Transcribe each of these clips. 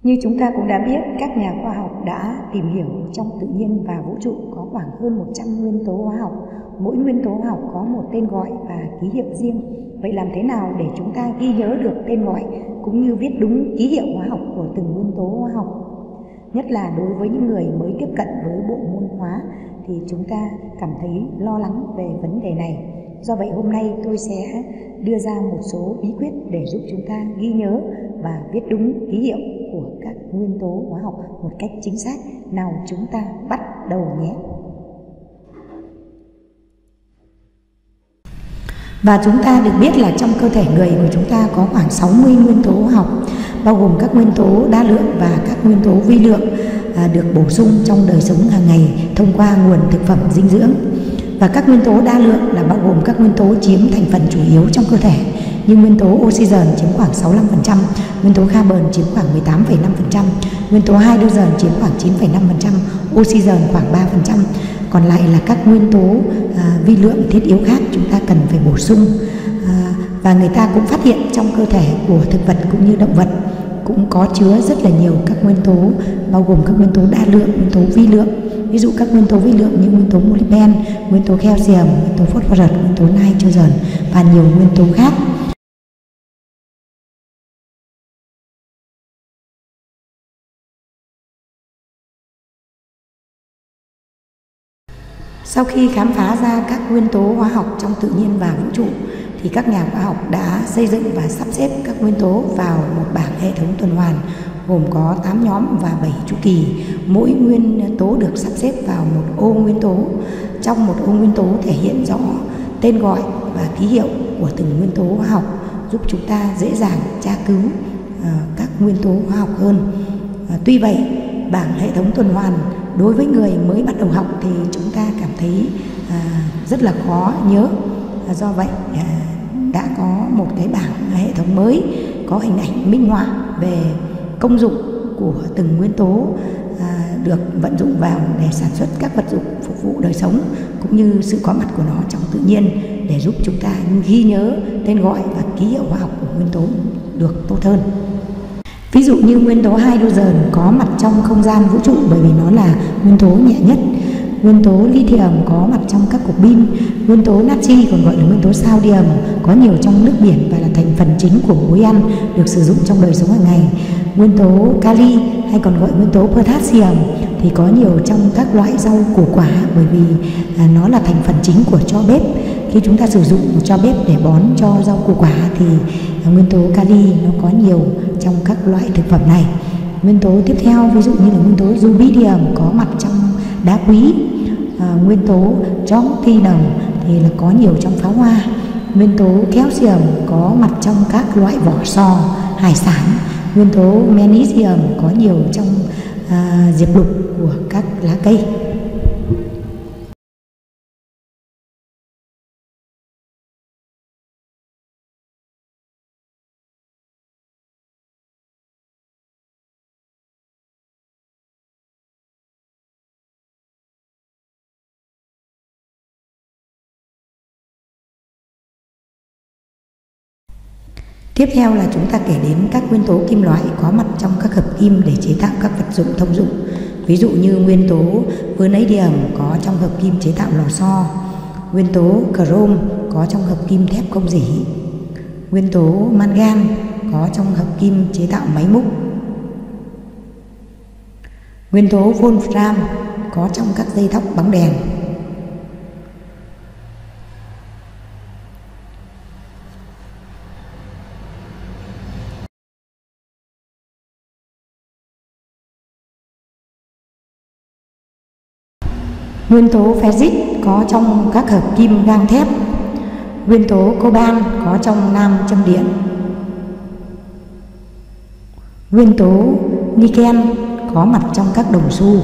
Như chúng ta cũng đã biết, các nhà khoa học đã tìm hiểu trong tự nhiên và vũ trụ có khoảng hơn 100 nguyên tố hóa học. Mỗi nguyên tố hóa học có một tên gọi và ký hiệu riêng. Vậy làm thế nào để chúng ta ghi nhớ được tên gọi cũng như viết đúng ký hiệu hóa học của từng nguyên tố hóa học? Nhất là đối với những người mới tiếp cận với bộ môn hóa thì chúng ta cảm thấy lo lắng về vấn đề này. Do vậy hôm nay tôi sẽ đưa ra một số bí quyết để giúp chúng ta ghi nhớ và viết đúng ký hiệu của các nguyên tố hóa học một cách chính xác. Nào chúng ta bắt đầu nhé. Và chúng ta được biết là trong cơ thể người của chúng ta có khoảng 60 nguyên tố hóa học, bao gồm các nguyên tố đa lượng và các nguyên tố vi lượng được bổ sung trong đời sống hàng ngày thông qua nguồn thực phẩm dinh dưỡng. Và các nguyên tố đa lượng là bao gồm các nguyên tố chiếm thành phần chủ yếu trong cơ thể, như nguyên tố oxygen chiếm khoảng 65%, nguyên tố carbon chiếm khoảng 18,5%, nguyên tố hydrogen chiếm khoảng 9,5%, oxygen khoảng 3%. Còn lại là các nguyên tố vi lượng thiết yếu khác chúng ta cần phải bổ sung. Và người ta cũng phát hiện trong cơ thể của thực vật cũng như động vật cũng có chứa rất là nhiều các nguyên tố, bao gồm các nguyên tố đa lượng, nguyên tố vi lượng. Ví dụ các nguyên tố vi lượng như nguyên tố molybden, nguyên tố calcium, nguyên tố phosphorus, nguyên tố nitrogen và nhiều nguyên tố khác. Sau khi khám phá ra các nguyên tố hóa học trong tự nhiên và vũ trụ thì các nhà khoa học đã xây dựng và sắp xếp các nguyên tố vào một bảng hệ thống tuần hoàn gồm có 8 nhóm và 7 chu kỳ. Mỗi nguyên tố được sắp xếp vào một ô nguyên tố. Trong một ô nguyên tố thể hiện rõ tên gọi và ký hiệu của từng nguyên tố hóa học, giúp chúng ta dễ dàng tra cứu các nguyên tố hóa học hơn. Tuy vậy, bảng hệ thống tuần hoàn đối với người mới bắt đầu học thì chúng ta cảm thấy rất là khó nhớ. Do vậy đã có một cái bảng hệ thống mới có hình ảnh minh họa về công dụng của từng nguyên tố được vận dụng vào để sản xuất các vật dụng phục vụ đời sống, cũng như sự có mặt của nó trong tự nhiên để giúp chúng ta ghi nhớ tên gọi và ký hiệu hóa học của nguyên tố được tốt hơn. Ví dụ như nguyên tố hydrogen có mặt trong không gian vũ trụ bởi vì nó là nguyên tố nhẹ nhất. Nguyên tố lithium có mặt trong các cục pin. Nguyên tố natri còn gọi là nguyên tố sodium có nhiều trong nước biển và là thành phần chính của muối ăn được sử dụng trong đời sống hàng ngày. Nguyên tố kali hay còn gọi nguyên tố potassium thì có nhiều trong các loại rau củ quả bởi vì nó là thành phần chính của tro bếp. Khi chúng ta sử dụng tro bếp để bón cho rau củ quả thì nguyên tố kali nó có nhiều trong các loại thực phẩm này. Nguyên tố tiếp theo ví dụ như là nguyên tố rubidium có mặt trong đá quý. Nguyên tố strontium thì là có nhiều trong pháo hoa. Nguyên tố calcium có mặt trong các loại vỏ sò, hải sản. Nguyên tố magnesium có nhiều trong diệp lục của các lá cây. Tiếp theo là chúng ta kể đến các nguyên tố kim loại có mặt trong các hợp kim để chế tạo các vật dụng thông dụng. Ví dụ như nguyên tố vanadium có trong hợp kim chế tạo lò xo. Nguyên tố chrome có trong hợp kim thép không rỉ. Nguyên tố mangan có trong hợp kim chế tạo máy múc. Nguyên tố wolfram có trong các dây thóc bóng đèn. Nguyên tố ferrit có trong các hợp kim gang thép. Nguyên tố coban có trong nam châm điện. Nguyên tố niken có mặt trong các đồng xu.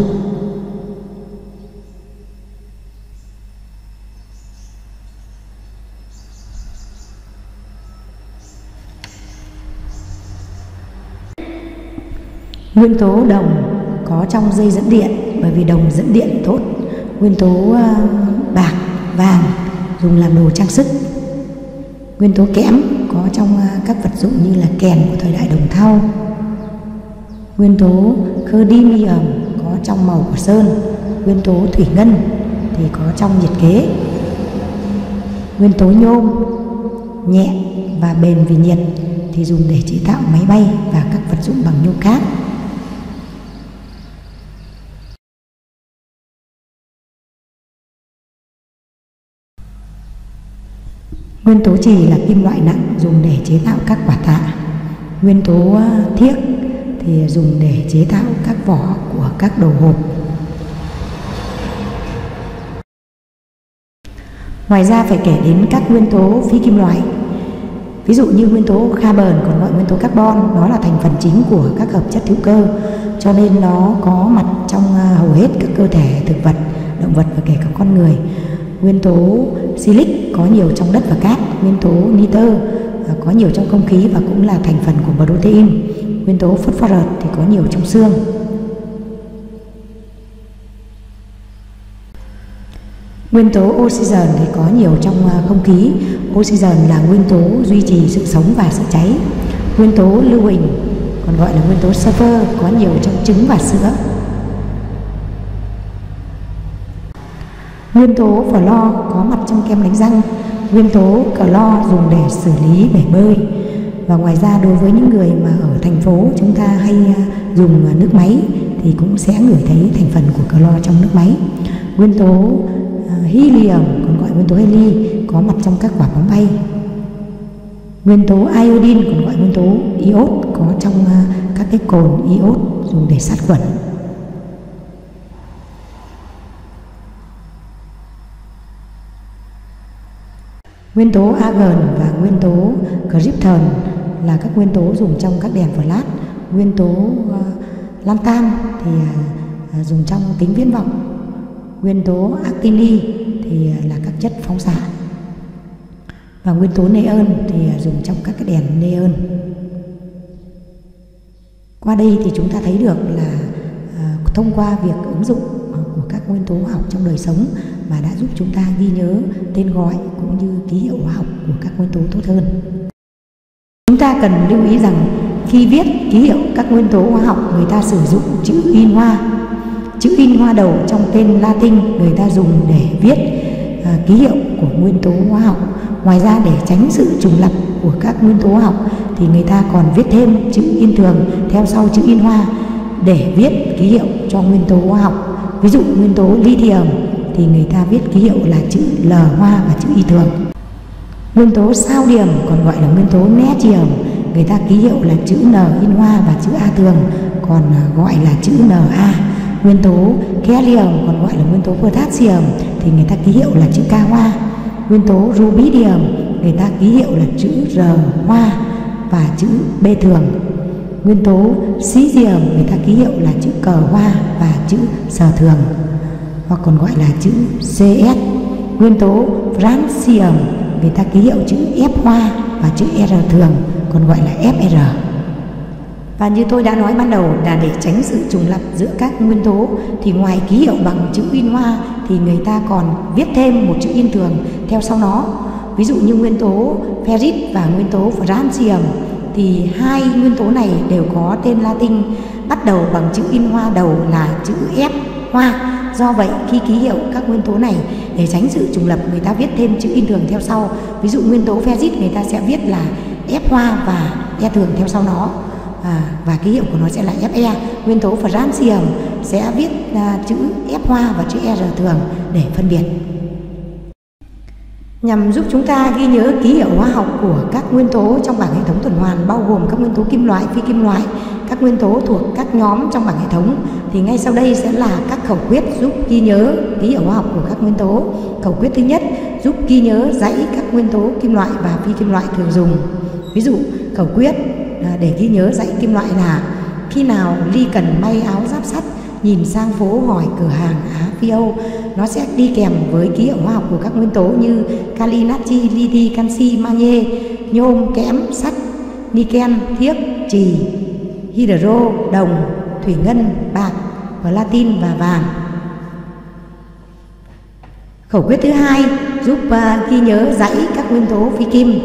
Nguyên tố đồng có trong dây dẫn điện bởi vì đồng dẫn điện tốt. Nguyên tố bạc, vàng dùng làm đồ trang sức. Nguyên tố kẽm có trong các vật dụng như là kèn của thời đại đồng thau. Nguyên tố cadmium có trong màu của sơn. Nguyên tố thủy ngân thì có trong nhiệt kế. Nguyên tố nhôm nhẹ và bền vì nhiệt thì dùng để chế tạo máy bay và các vật dụng bằng nhôm khác. Nguyên tố trì là kim loại nặng dùng để chế tạo các quả tạ. Nguyên tố thiếc thì dùng để chế tạo các vỏ của các đồ hộp. Ngoài ra phải kể đến các nguyên tố phi kim loại. Ví dụ như nguyên tố carbon, còn gọi nguyên tố carbon, nó là thành phần chính của các hợp chất hữu cơ, cho nên nó có mặt trong hầu hết các cơ thể thực vật, động vật và kể cả con người. Nguyên tố silic có nhiều trong đất và cát. Nguyên tố nitơ có nhiều trong không khí và cũng là thành phần của protein. Nguyên tố phosphorus thì có nhiều trong xương. Nguyên tố oxygen thì có nhiều trong không khí. Oxygen là nguyên tố duy trì sự sống và sự cháy. Nguyên tố lưu huỳnh, còn gọi là nguyên tố sulfur, có nhiều trong trứng và sữa. Nguyên tố flo có mặt trong kem đánh răng. Nguyên tố clo dùng để xử lý bể bơi. Và ngoài ra đối với những người mà ở thành phố chúng ta hay dùng nước máy thì cũng sẽ ngửi thấy thành phần của clo trong nước máy. Nguyên tố helium, còn gọi nguyên tố heli, có mặt trong các quả bóng bay. Nguyên tố iodine, còn gọi nguyên tố iốt, có trong các cái cồn iốt dùng để sát khuẩn. Nguyên tố argon và nguyên tố krypton là các nguyên tố dùng trong các đèn flash. Nguyên tố lantan thì dùng trong kính viễn vọng. Nguyên tố actini thì là các chất phóng xạ. Và nguyên tố neon thì dùng trong các cái đèn neon. Qua đây thì chúng ta thấy được là thông qua việc ứng dụng của các nguyên tố hóa học trong đời sống mà đã giúp chúng ta ghi nhớ tên gọi cũng như ký hiệu hóa học của các nguyên tố tốt hơn. Chúng ta cần lưu ý rằng khi viết ký hiệu các nguyên tố hóa học, người ta sử dụng chữ in hoa. Chữ in hoa đầu trong tên Latin người ta dùng để viết ký hiệu của nguyên tố hóa học. Ngoài ra để tránh sự trùng lặp của các nguyên tố hóa học thì người ta còn viết thêm chữ in thường theo sau chữ in hoa để viết ký hiệu cho nguyên tố hóa học. Ví dụ nguyên tố lithium thì người ta viết ký hiệu là chữ L hoa và chữ Y thường. Nguyên tố sodium còn gọi là nguyên tố natrium, người ta ký hiệu là chữ N in hoa và chữ A thường, còn gọi là chữ Na. Nguyên tố kalium còn gọi là nguyên tố potassium thì người ta ký hiệu là chữ K hoa. Nguyên tố rubidium người ta ký hiệu là chữ R hoa và chữ B thường. Nguyên tố cesium người ta ký hiệu là chữ cờ hoa và chữ sờ thường, hoặc còn gọi là chữ CS. Nguyên tố francium người ta ký hiệu chữ F hoa và chữ R thường, còn gọi là FR. Và như tôi đã nói ban đầu là để tránh sự trùng lặp giữa các nguyên tố thì ngoài ký hiệu bằng chữ in hoa thì người ta còn viết thêm một chữ in thường theo sau nó. Ví dụ như nguyên tố ferrit và nguyên tố francium thì hai nguyên tố này đều có tên Latin bắt đầu bằng chữ in hoa đầu là chữ F hoa. Do vậy khi ký hiệu các nguyên tố này để tránh sự trùng lặp, người ta viết thêm chữ in thường theo sau. Ví dụ nguyên tố ferrit người ta sẽ viết là F hoa và E thường theo sau nó, và ký hiệu của nó sẽ là Fe. Nguyên tố francium sẽ viết chữ F hoa và chữ R thường để phân biệt. Nhằm giúp chúng ta ghi nhớ ký hiệu hóa học của các nguyên tố trong bảng hệ thống tuần hoàn, bao gồm các nguyên tố kim loại, phi kim loại, các nguyên tố thuộc các nhóm trong bảng hệ thống, thì ngay sau đây sẽ là các khẩu quyết giúp ghi nhớ ký hiệu hóa học của các nguyên tố. Khẩu quyết thứ nhất giúp ghi nhớ dãy các nguyên tố kim loại và phi kim loại thường dùng. Ví dụ khẩu quyết để ghi nhớ dãy kim loại là: khi nào Ly cần may áo giáp sắt, nhìn sang phố hỏi cửa hàng Á Phi Âu. Nó sẽ đi kèm với ký hiệu hóa học của các nguyên tố như kali, natri, li, canxi, magie, nhôm, kẽm, sắt, niken, thiếc, trì, hydro, đồng, thủy ngân, bạc, platin và vàng. Khẩu quyết thứ hai giúp ghi nhớ dãy các nguyên tố phi kim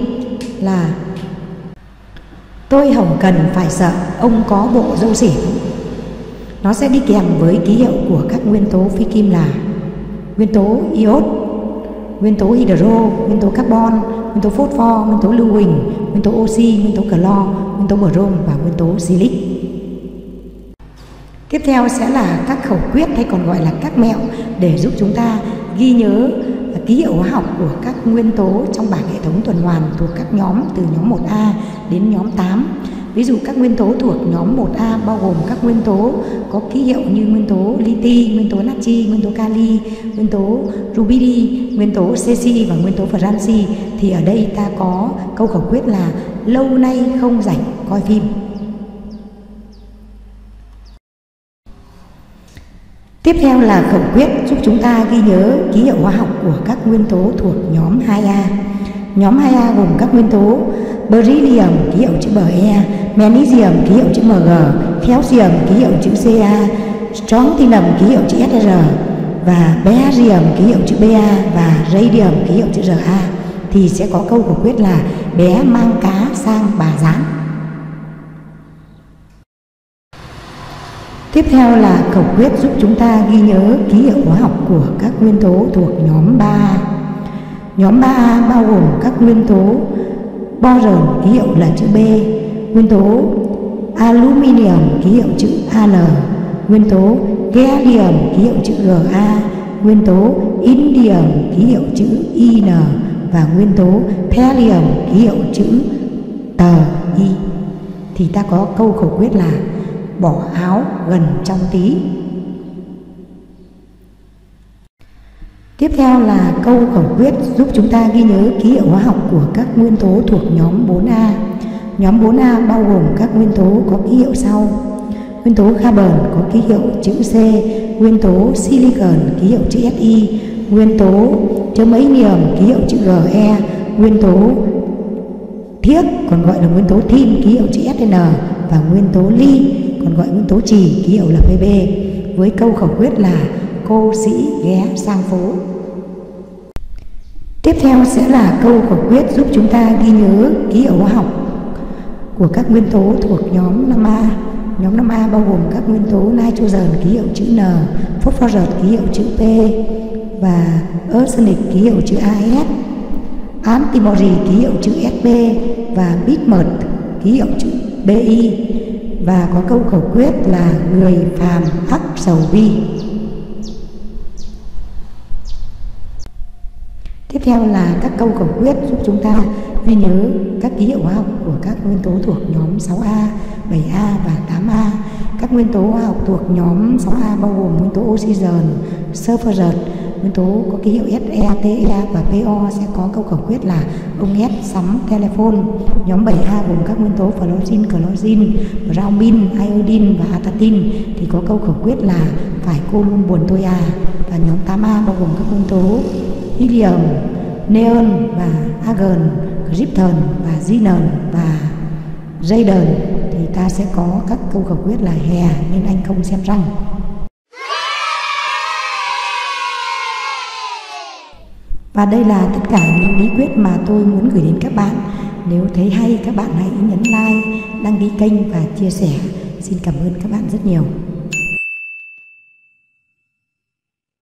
là: Tôi không cần phải sợ ông có bộ râu xỉu. Nó sẽ đi kèm với ký hiệu của các nguyên tố phi kim là nguyên tố iốt, nguyên tố hydro, nguyên tố carbon, nguyên tố phosphor, nguyên tố lưu huỳnh, nguyên tố oxy, nguyên tố clo, nguyên tố brom và nguyên tố silic. Tiếp theo sẽ là các khẩu quyết hay còn gọi là các mẹo để giúp chúng ta ghi nhớ ký hiệu hóa học của các nguyên tố trong bảng hệ thống tuần hoàn thuộc các nhóm từ nhóm 1A đến nhóm 8. Ví dụ các nguyên tố thuộc nhóm 1A bao gồm các nguyên tố có ký hiệu như nguyên tố lithium, nguyên tố natri, nguyên tố kali, nguyên tố rubidium, nguyên tố cesi và nguyên tố franci. Thì ở đây ta có câu khẩu quyết là lâu nay không rảnh coi phim. Tiếp theo là khẩu quyết giúp chúng ta ghi nhớ ký hiệu hóa học của các nguyên tố thuộc nhóm 2A. Nhóm 2A gồm các nguyên tố beryllium ký hiệu chữ Be, magnesium ký hiệu chữ Mg, calcium ký hiệu chữ Ca, strontium ký hiệu chữ Sr và barium ký hiệu chữ Ba và radium ký hiệu chữ Ra. Thì sẽ có câu khẩu quyết là bé mang cá sang bà rán. Tiếp theo là khẩu quyết giúp chúng ta ghi nhớ ký hiệu hóa học của các nguyên tố thuộc nhóm 3A. Nhóm 3A bao gồm các nguyên tố boron ký hiệu là chữ B, nguyên tố aluminium ký hiệu chữ Al, nguyên tố gallium ký hiệu chữ Ga, nguyên tố indium ký hiệu chữ In và nguyên tố thallium ký hiệu chữ Ti. Thì ta có câu khẩu quyết là bỏ áo gần trong tí. Tiếp theo là câu khẩu quyết giúp chúng ta ghi nhớ ký hiệu hóa học của các nguyên tố thuộc nhóm 4A. Nhóm 4A bao gồm các nguyên tố có ký hiệu sau: nguyên tố carbon có ký hiệu chữ C, nguyên tố silicon ký hiệu chữ Si, nguyên tố germanium ký hiệu chữ Ge, nguyên tố thiếc còn gọi là nguyên tố thin ký hiệu chữ Sn và nguyên tố ly còn gọi nguyên tố trì ký hiệu là Pb. Với câu khẩu quyết là cô sĩ ghé sang phố. Tiếp theo sẽ là câu khẩu quyết giúp chúng ta ghi nhớ ký hiệu hóa học của các nguyên tố thuộc nhóm 5A. Nhóm 5A bao gồm các nguyên tố nitrogen ký hiệu chữ N, phosphorus ký hiệu chữ P và arsenic ký hiệu chữ AS, antimony ký hiệu chữ Sp và bismuth ký hiệu chữ Bi. Và có câu khẩu quyết là người phàm ắt sầu bi. Tiếp theo là các câu khẩu quyết giúp chúng ta ghi nhớ các ký hiệu hóa học của các nguyên tố thuộc nhóm 6A, 7A và 8A. Các nguyên tố hóa học thuộc nhóm 6A bao gồm nguyên tố oxygen, sulfurous, nguyên tố có ký hiệu Se, Te và Po sẽ có câu khẩu quyết là ông S sắm telephone. Nhóm 7A gồm các nguyên tố fluorine, chlorine, bromine, iodine và atatin thì có câu khẩu quyết là phải cô luôn buồn tôi à. Và nhóm 8A bao gồm các nguyên tố helium, neon và argon, krypton và xenon và radon thì ta sẽ có các câu khẩu quyết là hè nên anh không xem răng. Và đây là tất cả những bí quyết mà tôi muốn gửi đến các bạn. Nếu thấy hay các bạn hãy nhấn like, đăng ký kênh và chia sẻ. Xin cảm ơn các bạn rất nhiều.